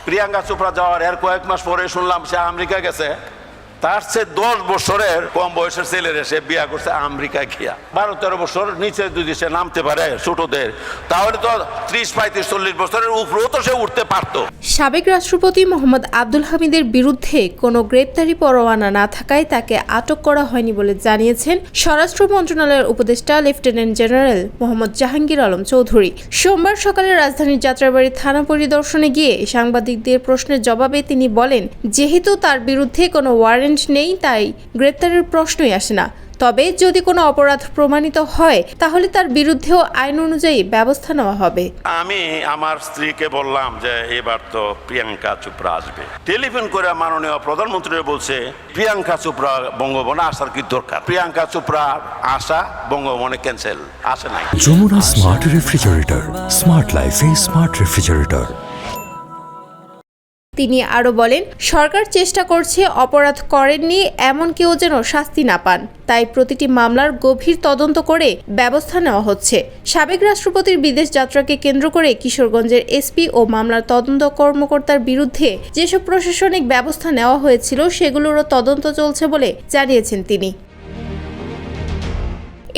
প্রিয়াঙ্কা চোপড়া যাওয়ার এর কয়েক মাস পরে শুনলাম সে আমেরিকা গেছে। তার সে 10 বছরের কম বয়সের ছেলের সে বিয়া করছে আমেরিকা গিয়া। 12-13 বছর নিচে যদি সে নামতে পারে ছোটদের, তাহলে তো 30-35-40 বছরের উপরেও তো সে উঠতে পারতো। সাবেক রাষ্ট্রপতি মোহাম্মদ আব্দুল হামিদের বিরুদ্ধে কোনো গ্রেপ্তারি পরোয়ানা না থাকায় তাকে আটক করা হয়নি বলে জানিয়েছেন স্বরাষ্ট্র মন্ত্রণালয়ের উপদেষ্টা লেফটেন্যান্ট জেনারেল মোহাম্মদ জাহাঙ্গীর আলম চৌধুরী। সোমবার সকালে রাজধানীর যাত্রাবাড়ি থানা পরিদর্শনে গিয়ে সাংবাদিকদের প্রশ্নের জবাবে তিনি বলেন, যেহেতু তার বিরুদ্ধে কোনো ওয়ারেন্ট নেই, তাই গ্রেপ্তারের প্রশ্নই আসে না। তবে যদি কোনো অপরাধ প্রমাণিত হয় তাহলে তার বিরুদ্ধেও আইন অনুযায়ী ব্যবস্থা নেওয়া হবে। আমি আমার স্ত্রীকে বললাম যে এবার তো প্রিয়াঙ্কা চোপড়া আসবে। টেলিফোন করে মাননীয় প্রধানমন্ত্রী বলছে প্রিয়াঙ্কা চোপড়া বঙ্গভবনে আসার কি দরকার? প্রিয়াঙ্কা চোপড়ার আসা বঙ্গভবনে ক্যান্সেল, আসে নাই। যমুনা স্মার্ট রেফ্রিজারেটর, স্মার্ট লাইফে স্মার্ট রেফ্রিজারেটর। তিনি আরও বলেন, সরকার চেষ্টা করছে অপরাধ করেননি এমন কেউ যেন শাস্তি না পান, তাই প্রতিটি মামলার গভীর তদন্ত করে ব্যবস্থা নেওয়া হচ্ছে। সাবেক রাষ্ট্রপতির বিদেশ যাত্রাকে কেন্দ্র করে কিশোরগঞ্জের এসপি ও মামলার তদন্ত কর্মকর্তার বিরুদ্ধে যেসব প্রশাসনিক ব্যবস্থা নেওয়া হয়েছিল সেগুলোরও তদন্ত চলছে বলে জানিয়েছেন তিনি।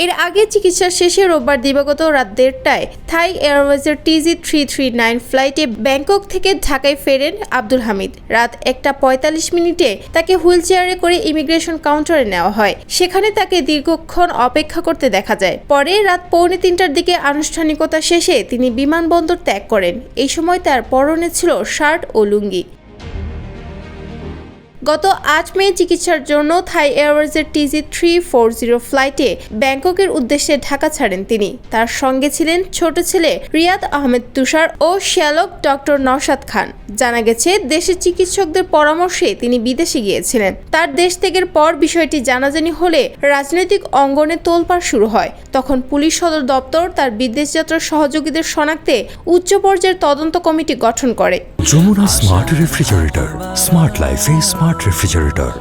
এর আগে চিকিৎসা শেষে রোববার দিবাগত রাত 1:30টায় থাই এয়ারওয়েজের TG339 ফ্লাইটে ব্যাংকক থেকে ঢাকায় ফেরেন আব্দুল হামিদ। রাত 1:45 তাকে হুইলচেয়ারে করে ইমিগ্রেশন কাউন্টারে নেওয়া হয়। সেখানে তাকে দীর্ঘক্ষণ অপেক্ষা করতে দেখা যায়। পরে রাত 2:45টার দিকে আনুষ্ঠানিকতা শেষে তিনি বিমানবন্দর ত্যাগ করেন। এই সময় তার পরনে ছিল শার্ট ও লুঙ্গি। গত 8 মে চিকিৎসার জন্য থাই এয়ারওয়েজের TG340 ফ্লাইটে ব্যাংককের উদ্দেশ্যে ঢাকা ছাড়েন তিনি। তার সঙ্গে ছিলেন ছোট ছেলে রিয়াদ আহমেদ তুষার ও শ্যালক ডক্টর নওশাদ খান। জানা গেছে, দেশের চিকিৎসকদের পরামর্শে তিনি বিদেশে গিয়েছিলেন। তার দেশ ত্যাগের পর বিষয়টি জানাজানি হলে রাজনৈতিক অঙ্গনে তোলপাড় শুরু হয়। তখন পুলিশ সদর দপ্তর তার বিদেশ যাত্রার সহযোগীদের শনাক্তে উচ্চ পর্যায়ের তদন্ত কমিটি গঠন করে। যমুনা স্মার্ট রেফ্রিজারেটর, স্মার্ট লাইফে স্মার্ট রেফ্রিজারেটর।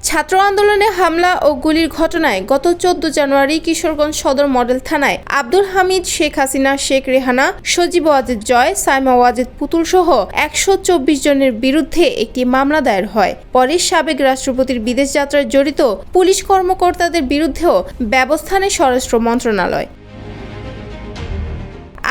ছাত্র আন্দোলনে হামলা ও গুলির ঘটনায় গত 14 জানুয়ারি কিশোরগঞ্জ সদর মডেল থানায় আব্দুল হামিদ, শেখ হাসিনা, শেখ রেহানা, সজীব ওয়াজেদ জয়, সাইমা ওয়াজেদ পুতুল সহ 124 জনের বিরুদ্ধে একটি মামলা দায়ের হয়। পরে সাবেক রাষ্ট্রপতির বিদেশ যাত্রায় জড়িত পুলিশ কর্মকর্তাদের বিরুদ্ধেও ব্যবস্থা নেয় স্বরাষ্ট্র মন্ত্রণালয়।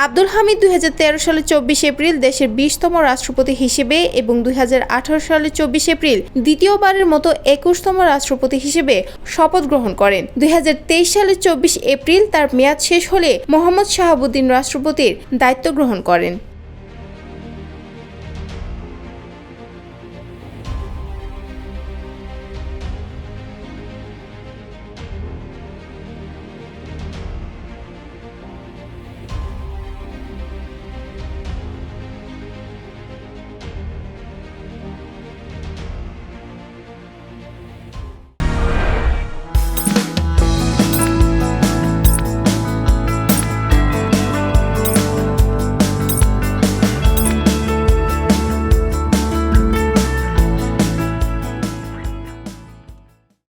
আব্দুল হামিদ 2013 সালে 24 এপ্রিল দেশের 20তম রাষ্ট্রপতি হিসেবে এবং 2018 সালে 24 এপ্রিল দ্বিতীয়বারের মতো 21তম রাষ্ট্রপতি হিসেবে শপথ গ্রহণ করেন। 2023 সালে 24 এপ্রিল তার মেয়াদ শেষ হলে মোহাম্মদ শাহাবুদ্দিন রাষ্ট্রপতির দায়িত্ব গ্রহণ করেন।